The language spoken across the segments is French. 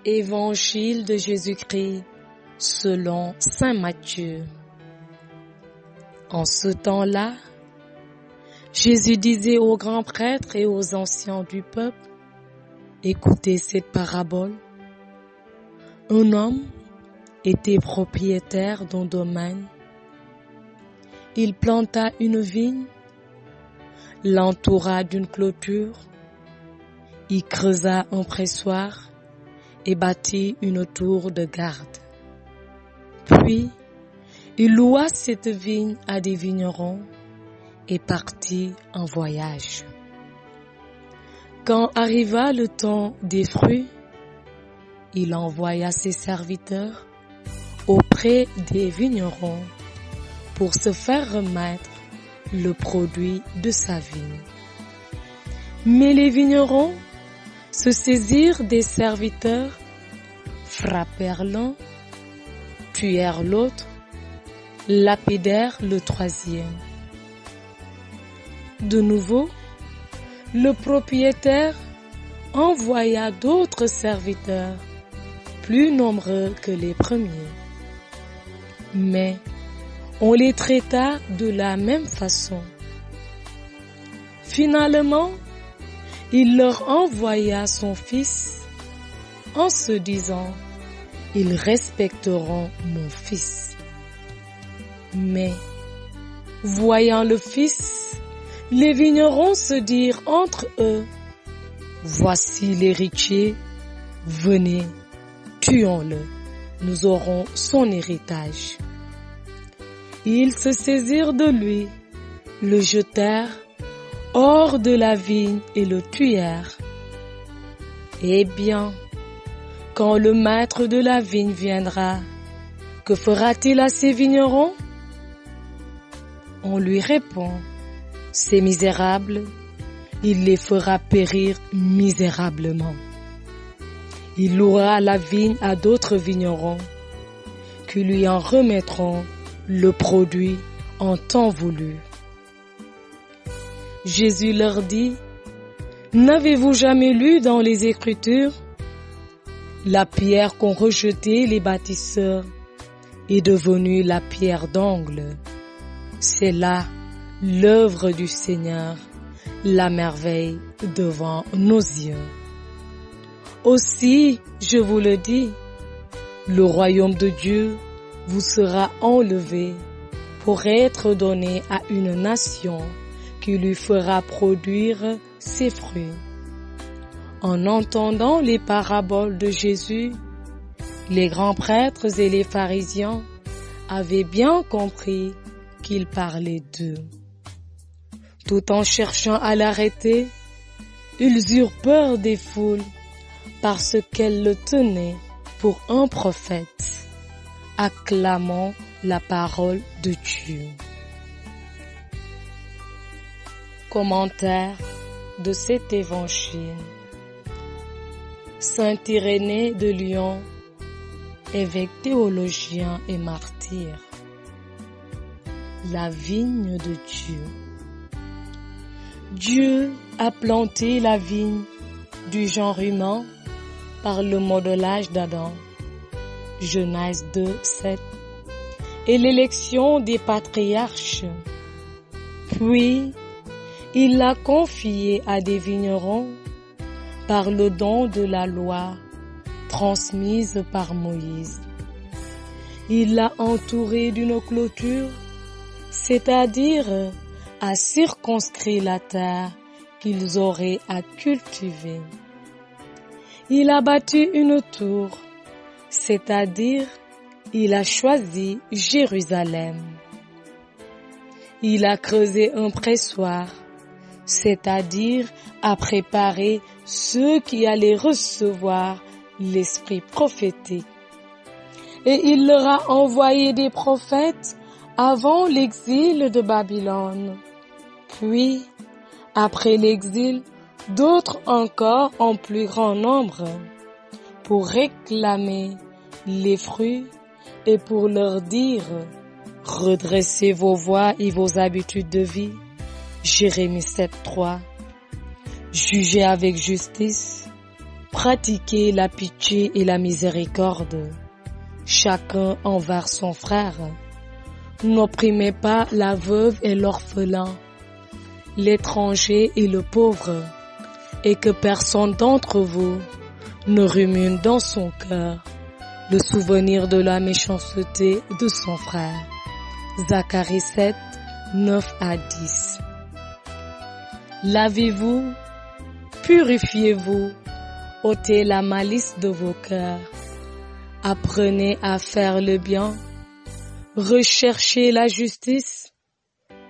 Évangile de Jésus-Christ selon saint Matthieu. En ce temps-là, Jésus disait aux grands prêtres et aux anciens du peuple, « Écoutez cette parabole. Un homme était propriétaire d'un domaine. Il planta une vigne, l'entoura d'une clôture, y creusa un pressoir et bâtit une tour de garde. Puis, il loua cette vigne à des vignerons et partit en voyage. Quand arriva le temps des fruits, il envoya ses serviteurs auprès des vignerons pour se faire remettre le produit de sa vigne. Mais les vignerons se saisirent des serviteurs, frappèrent l'un, tuèrent l'autre, lapidèrent le troisième. De nouveau, le propriétaire envoya d'autres serviteurs, plus nombreux que les premiers. Mais on les traita de la même façon. Finalement, il leur envoya son fils en se disant, « Ils respecteront mon fils. » Mais, voyant le fils, les vignerons se dirent entre eux, « Voici l'héritier, venez, tuons-le, nous aurons son héritage. » Ils se saisirent de lui, le jetèrent hors de la vigne et le tuèrent. Eh bien, quand le maître de la vigne viendra, que fera-t-il à ces vignerons? On lui répond, ces misérables, il les fera périr misérablement. Il louera la vigne à d'autres vignerons, qui lui en remettront le produit en temps voulu. Jésus leur dit, « N'avez-vous jamais lu dans les Écritures? La pierre qu'ont rejetée les bâtisseurs est devenue la pierre d'angle. C'est là l'œuvre du Seigneur, la merveille devant nos yeux. Aussi, je vous le dis, le royaume de Dieu vous sera enlevé pour être donné à une nation qui lui fera produire ses fruits. » En entendant les paraboles de Jésus, les grands prêtres et les pharisiens avaient bien compris qu'il parlait d'eux. Tout en cherchant à l'arrêter, ils eurent peur des foules parce qu'elles le tenaient pour un prophète, acclamant la parole de Dieu. Commentaire de cet évangile. Saint Irénée de Lyon, évêque théologien et martyr. La vigne de Dieu. Dieu a planté la vigne du genre humain par le modelage d'Adam, Genèse 2, 7, et l'élection des patriarches. Puis, il l'a confiée à des vignerons par le don de la loi transmise par Moïse. Il l'a entourée d'une clôture, c'est-à-dire a circonscrit la terre qu'ils auraient à cultiver. Il a bâti une tour, c'est-à-dire il a choisi Jérusalem. Il a creusé un pressoir, c'est-à-dire a préparé ceux qui allaient recevoir l'esprit prophétique. Et il leur a envoyé des prophètes avant l'exil de Babylone. Puis, après l'exil, d'autres encore en plus grand nombre, pour réclamer les fruits et pour leur dire « Redressez vos voies et vos habitudes de vie » Jérémie 7, 3. Jugez avec justice, Pratiquez la pitié et la miséricorde, chacun envers son frère. N'opprimez pas la veuve et l'orphelin, l'étranger et le pauvre, et que personne d'entre vous ne rumine dans son cœur le souvenir de la méchanceté de son frère. Zacharie 7, 9 à 10. Lavez-vous, purifiez-vous, ôtez la malice de vos cœurs. Apprenez à faire le bien, recherchez la justice,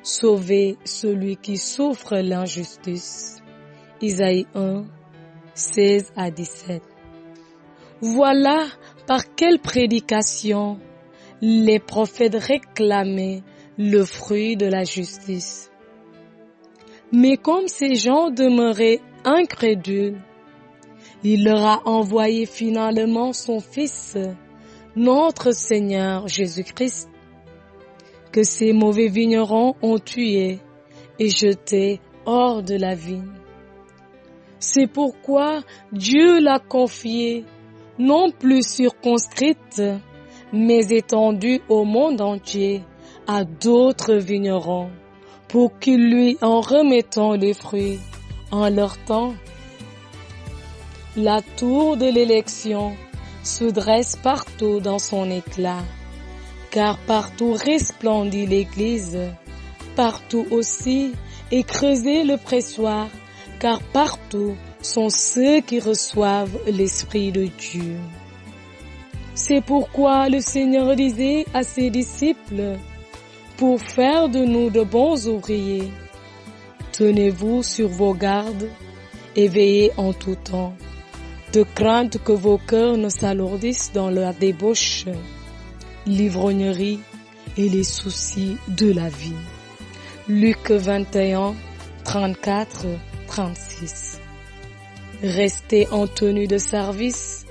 sauvez celui qui souffre l'injustice. Isaïe 1, 16 à 17. Voilà par quelle prédication les prophètes réclamaient le fruit de la justice. Mais comme ces gens demeuraient incrédules, il leur a envoyé finalement son Fils, notre Seigneur Jésus-Christ, que ces mauvais vignerons ont tué et jeté hors de la vigne. C'est pourquoi Dieu l'a confié, non plus circonscrite, mais étendue au monde entier, à d'autres vignerons, pour qu'ils lui en remettant les fruits en leur temps. La tour de l'élection se dresse partout dans son éclat, car partout resplendit l'Église, partout aussi est creusé le pressoir, car partout sont ceux qui reçoivent l'Esprit de Dieu. C'est pourquoi le Seigneur disait à ses disciples, pour faire de nous de bons ouvriers, tenez-vous sur vos gardes et veillez en tout temps, de crainte que vos cœurs ne s'alourdissent dans la débauche, l'ivrognerie et les soucis de la vie. Luc 21, 34, 36. Restez en tenue de service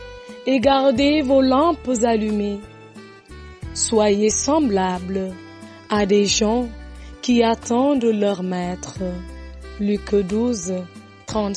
et gardez vos lampes allumées. Soyez semblables à des gens qui attendent leur maître. Luc 12, 35.